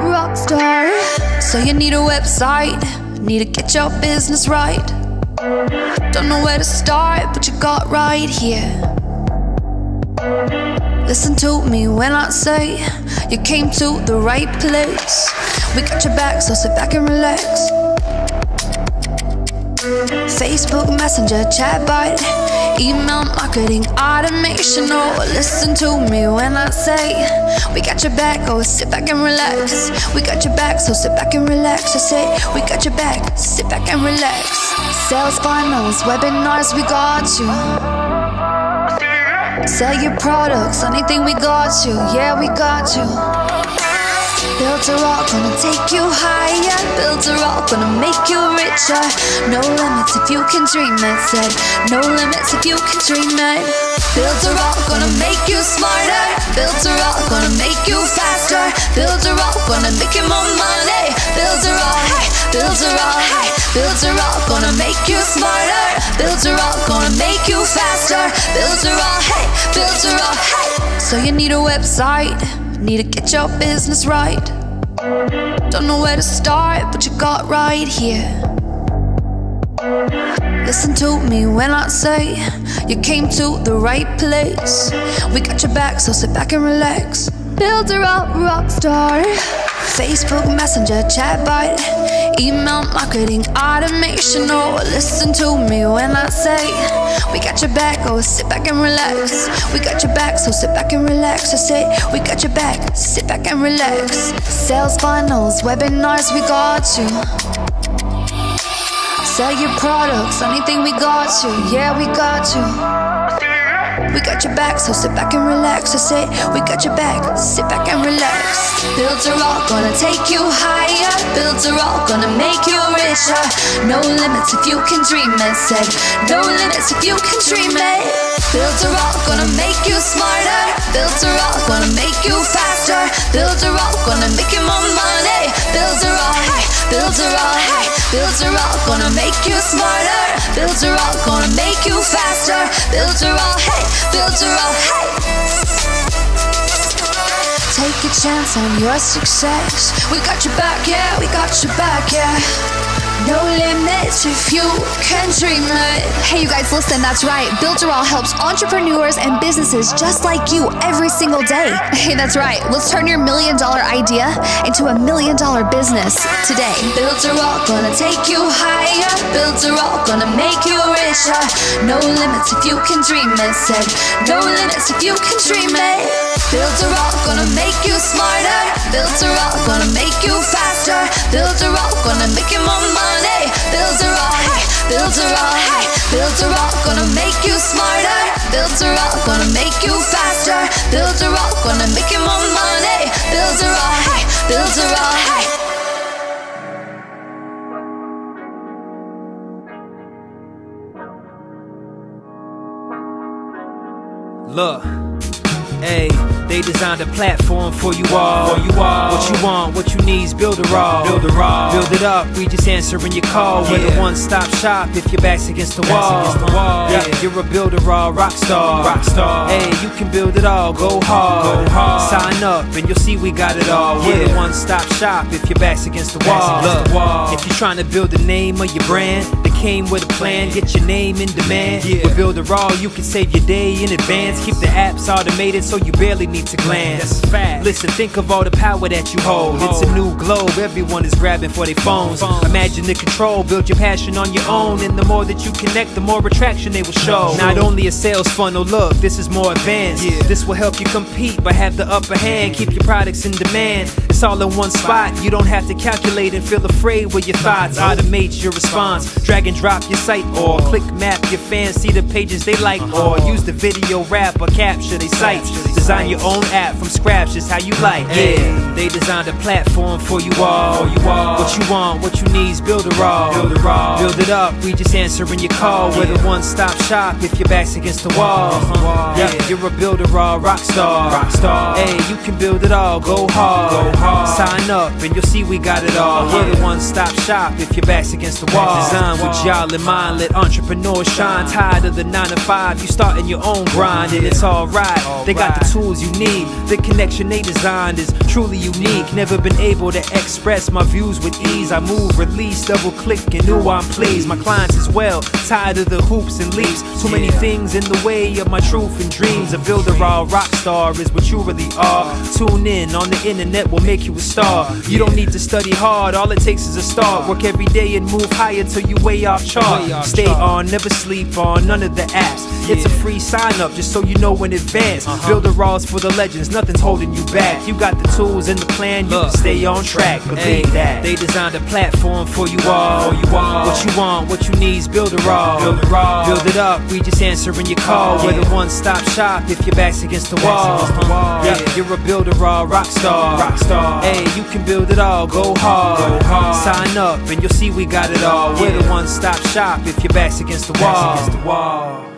rock star. So you need a website, need to get your business right. Don't know where to start, but you got right here. Listen to me when I say you came to the right place. We got your back, so sit back and relax. Facebook Messenger, chatbot, email marketing, automation. Oh, listen to me when I say we got your back, oh, sit back and relax. We got your back, so sit back and relax. I say we got your back, sit back and relax. Sales funnels, webinars, we got you. Sell your products, anything, we got you. Yeah, we got you. Build a rock, gonna take you higher. Build a rock, gonna make you richer. No limits if you can dream it. Said no limits if you can dream it. Build a rock, gonna make you smarter. Build a rock, gonna make you faster. Build a rock, gonna make you more money. Build a rock, hey, build a rock, hey, build a rock, gonna make you smarter. Build a rock, gonna make you faster. Build a rock, hey, build a rock, hey. So you need a website, need to get your business right. Don't know where to start, but you got right here. Listen to me when I say you came to the right place. We got your back, so sit back and relax. Build a rock star. Facebook Messenger, chatbot, email marketing, automation. Oh, listen to me when I say we got your back, oh, sit back and relax. We got your back, so sit back and relax. I say we got your back, sit back and relax. Sales funnels, webinars, we got you. Sell your products, anything, we got you. Yeah, we got you. We got your back, so sit back and relax. I say we got your back, sit back and relax. Build a rock, gonna take you higher. Build a rock, gonna make you richer. No limits if you can dream it. Said no limits if you can dream it. Build a rock, gonna make you smarter. Build a rock, gonna make you faster. Build a rock, gonna make you more money. Build a rock, hey, build a rock, hey, build a rock, gonna make you smarter. Build a rock, gonna make you faster. Build a rock, hey, build a rock, hey. Take a chance on your success. We got your back, yeah, we got your back, yeah. No limits if you can dream it. Hey, you guys, listen, that's right. Builderall helps entrepreneurs and businesses just like you every single day. Hey, that's right. Let's turn your $1 million idea into $1 million business today. Build a rock, gonna take you higher. Build a rock, gonna make you richer. No limits if you can dream it. Said no limits if you can dream it. Build a rock, gonna make you smarter. Build a rock, gonna make you faster. Build a rock, gonna make you more money. Build a rock, hey, build a rock, hey, build a rock, gonna make you smarter. Build a rock, gonna make you faster. Build a rock, gonna make you more money. Build a rock, hey, build a rock, hey. Look, hey, they designed a platform for you all. What you want, what you need is Builderall. Build it up, we just answering your call. We're the one-stop shop if your back's against the wall. Yeah, you're a Builderall rock star. Hey, you can build it all, go hard. Sign up and you'll see we got it all. We're the one-stop shop if your back's against the wall. Look, if you're trying to build the name of your brand, they came with a plan, get your name in demand. With Builderall, you can save your day in advance. Keep the apps automated so you barely need to glance. Listen, think of all the power that you hold. It's a new globe, everyone is grabbing for their phones. Imagine the control, build your passion on your own. And the more that you connect, the more attraction they will show. Not only a sales funnel, look, this is more advanced. This will help you compete, but have the upper hand. Keep your products in demand. It's all in one spot. You don't have to calculate and feel afraid with your thoughts. Automate your response. Drag and drop your site or click map your fans. See the pages they like or use the video wrap or capture their sites. Design your own app from scratch, just how you like. Yeah, they designed a platform for you all. What you want, what you need is Builderall. Build it up, we just answering your call. We're the one-stop shop if your back's against the wall. Yeah, you're a Builderall rock star. Hey, you can build it all, go hard. Sign up and you'll see we got it all. We're the one-stop shop if your back's against the wall. Design with y'all in mind, let entrepreneurs shine. Tired of the 9 to 5, you starting your own grind and it's alright. They got the tools you need. The connection they designed is truly unique. Never been able to express my views with ease. I move, release, double click, and ooh, I'm pleased. My clients as well, tired of the hoops and leaps. Too many things in the way of my truth and dreams. A builder, all rock star is what you really are. Tune in on the internet will make you a star. You don't need to study hard, all it takes is a start. Work every day and move higher till you way off chart. Stay on, never sleep on none of the apps. It's a free sign up just so you know in advance. Builder Raw's for the legends, nothing's holding you back. You got the tools and the plan, you can stay on track. Believe that. They designed a platform for you all. What you want, what you need's Builder Raw. Build it up, we just answering your call. We're the one-stop shop if your back's against the wall. Yeah, you're a Builder Raw rock star. Hey, you can build it all, go hard. Sign up and you'll see we got it all. We're the one-stop shop if your back's against the wall.